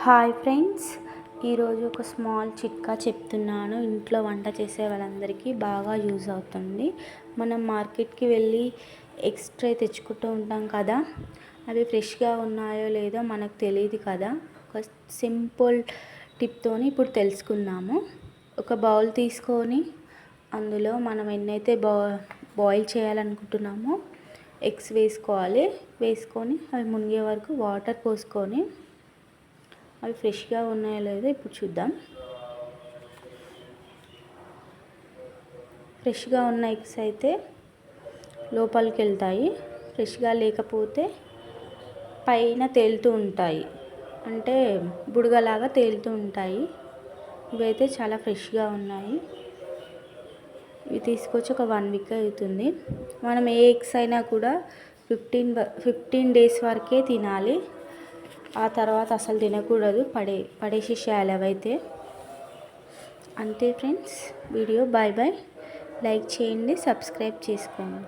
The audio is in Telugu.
హాయ్ ఫ్రెండ్స్, ఈరోజు ఒక స్మాల్ చిట్కా చెప్తున్నాను. ఇంట్లో వంట చేసే వాళ్ళందరికీ బాగా యూజ్ అవుతుంది. మనం మార్కెట్కి వెళ్ళి ఎక్స్ట్రా తెచ్చుకుంటూ ఉంటాం కదా, అవి ఫ్రెష్గా ఉన్నాయో లేదో మనకు తెలియదు కదా. ఒక సింపుల్ టిప్తోని ఇప్పుడు తెలుసుకుందాము. ఒక బౌల్ తీసుకొని అందులో మనం ఎన్నైతే బాయిల్ చేయాలనుకుంటున్నామో ఎగ్స్ వేసుకొని అవి మునిగే వరకు వాటర్ పోసుకొని అవి ఫ్రెష్గా ఉన్నాయో లేదో ఇప్పుడు చూద్దాం. ఫ్రెష్గా ఉన్న ఎగ్స్ అయితే లోపలికి వెళ్తాయి, ఫ్రెష్గా లేకపోతే పైన తేలుతూ ఉంటాయి, అంటే బుడగలాగా తేలుతూ ఉంటాయి. ఇవైతే చాలా ఫ్రెష్గా ఉన్నాయి. ఇవి తీసుకొచ్చి ఒక 1 వీక్ అవుతుంది. మనం ఏ ఎగ్స్ అయినా కూడా 15 డేస్ వరకే తినాలి. ఆ తర్వాత అసలు తినకూడదు, పడేసేయాలి అవైతే. అంతే ఫ్రెండ్స్, వీడియో బాయ్. లైక్ చేయండి, సబ్స్క్రైబ్ చేసుకోండి.